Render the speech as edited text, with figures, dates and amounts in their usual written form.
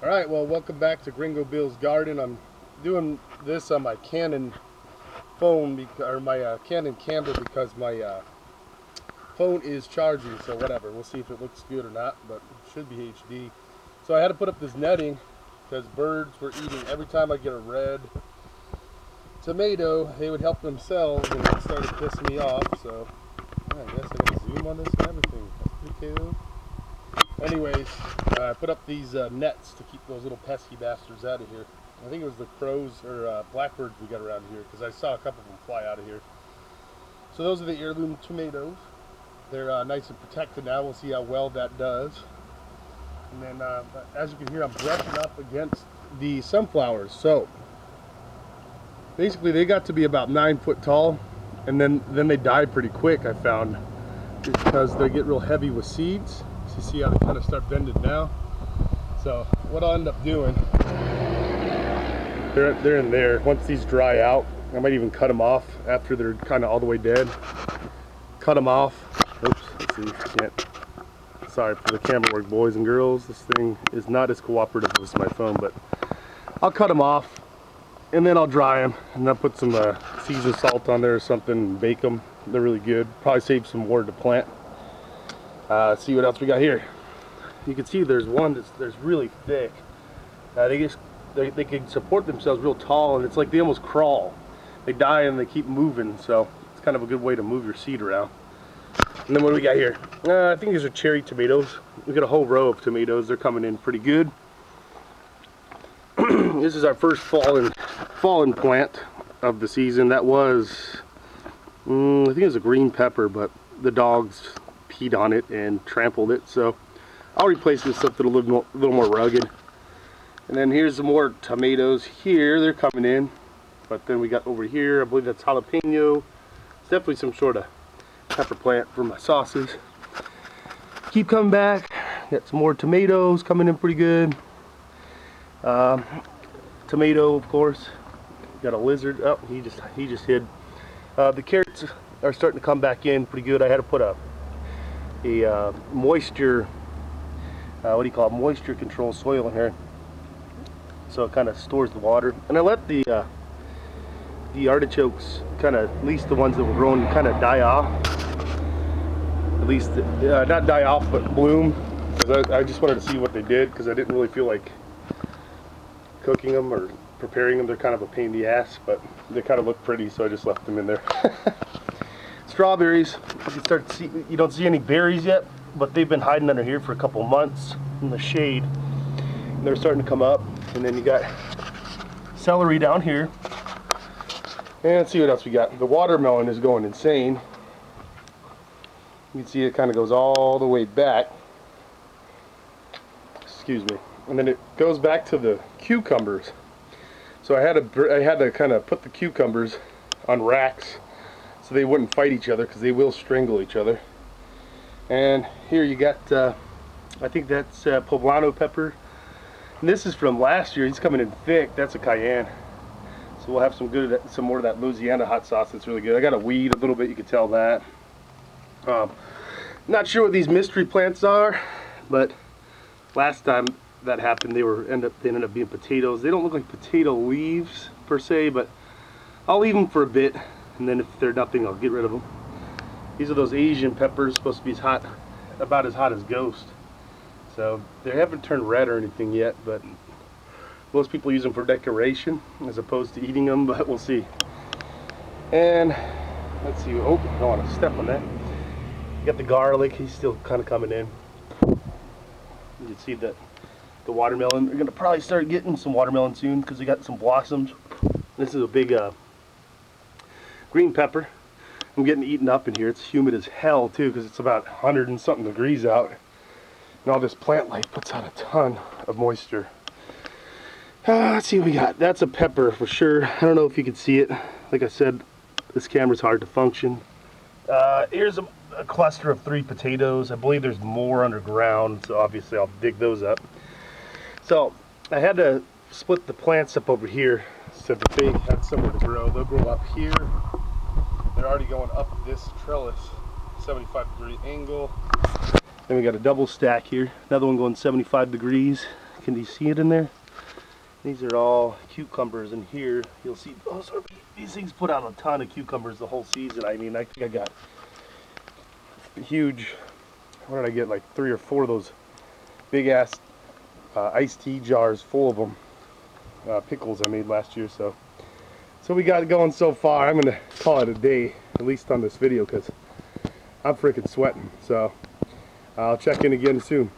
Alright, well, welcome back to Gringo Bill's Garden. I'm doing this on my Canon phone, or my Canon camera, because my phone is charging, so whatever. We'll see if it looks good or not, but it should be HD. So I had to put up this netting because birds were eating. Every time I get a red tomato, they would help themselves, and it started pissing me off. So yeah, I guess I gotta zoom on this and everything. That's pretty cool. Anyways, I put up these nets to keep those little pesky bastards out of here. I think it was the crows or blackbirds we got around here, because I saw a couple of them fly out of here. So those are the heirloom tomatoes. They're nice and protected now. We'll see how well that does. And then, as you can hear, I'm brushing up against the sunflowers. So basically, they got to be about 9 foot tall, and then they die pretty quick. I found, because they get real heavy with seeds. So you see how they kind of start bending now. So what I'll end up doing, they're in there. Once these dry out, I might even cut them off after they're kind of all the way dead. Cut them off. Oops, let's see, can't. Sorry for the camera work, boys and girls. This thing is not as cooperative as my phone, but I'll cut them off, and then I'll dry them, and I'll put some seasoned salt on there or something and bake them. They're really good. Probably save some more to plant. See what else we got here. You can see there's one that's really thick. They can support themselves real tall, and it's like they almost crawl. They die and they keep moving, so it's kind of a good way to move your seed around. And then what do we got here? I think these are cherry tomatoes. We got a whole row of tomatoes. They're coming in pretty good. This is our first fallen plant of the season. That was, I think it was a green pepper, but the dogs peed on it and trampled it. So I'll replace it with something a little more rugged. And then here's some more tomatoes here. They're coming in. But then we got over here, I believe that's jalapeno. It's definitely some sort of pepper plant for my sauces. Keep coming back. Got some more tomatoes coming in pretty good. Tomato, of course. Got a lizard. Oh, he just hid. The carrots are starting to come back in pretty good. I had to put a moisture, what do you call it, moisture control soil in here, so it kind of stores the water. And I let the artichokes kind of, at least the ones that were growing, kind of die off. At least not die off, but bloom. Because I just wanted to see what they did, because I didn't really feel like cooking them or preparing them. They're kind of a pain in the ass, but they kind of look pretty, so I just left them in there. Strawberries, you don't see any berries yet, but they've been hiding under here for a couple months in the shade. And they're starting to come up. And then you got celery down here. And let's see what else we got. The watermelon is going insane. You can see it kind of goes all the way back. Excuse me. And then it goes back to the cucumbers. So I had to kind of put the cucumbers on racks so they wouldn't fight each other, because they will strangle each other. And here you got, I think that's poblano pepper. And this is from last year. He's coming in thick. That's a cayenne. So we'll have some more of that Louisiana hot sauce. That's really good. I got to weed a little bit. You can tell that. Not sure what these mystery plants are, but last time that happened, they ended up being potatoes. They don't look like potato leaves per se, but I'll leave them for a bit, and then if they're nothing, I'll get rid of them. These are those Asian peppers, supposed to be about as hot as ghost. So they haven't turned red or anything yet, but most people use them for decoration as opposed to eating them, but we'll see. And let's see. Oh, I don't want to step on that. You got the garlic. He's still kind of coming in. You can see that the watermelon. They're gonna probably start getting some watermelon soon, because they got some blossoms. This is a big green pepper. I'm getting eaten up in here. It's humid as hell too, because it's about 100 and something degrees out, and all this plant life puts out a ton of moisture. Let's see what we got. That's a pepper for sure. I don't know if you can see it. Like I said, this camera's hard to function. Here's a cluster of 3 potatoes. I believe there's more underground, so obviously I'll dig those up. So I had to split the plants up over here so that they had somewhere to grow. They'll grow up here. They're already going up this trellis, 75-degree angle. Then we got a double stack here. Another one going 75 degrees. Can you see it in there? These are all cucumbers, and here you'll see these things put out a ton of cucumbers the whole season. I mean, I think I got huge, what did I get, like 3 or 4 of those big ass iced tea jars full of them, pickles I made last year. So we got it going so far. I'm gonna call it a day, at least on this video, because I'm freaking sweating. So I'll check in again soon.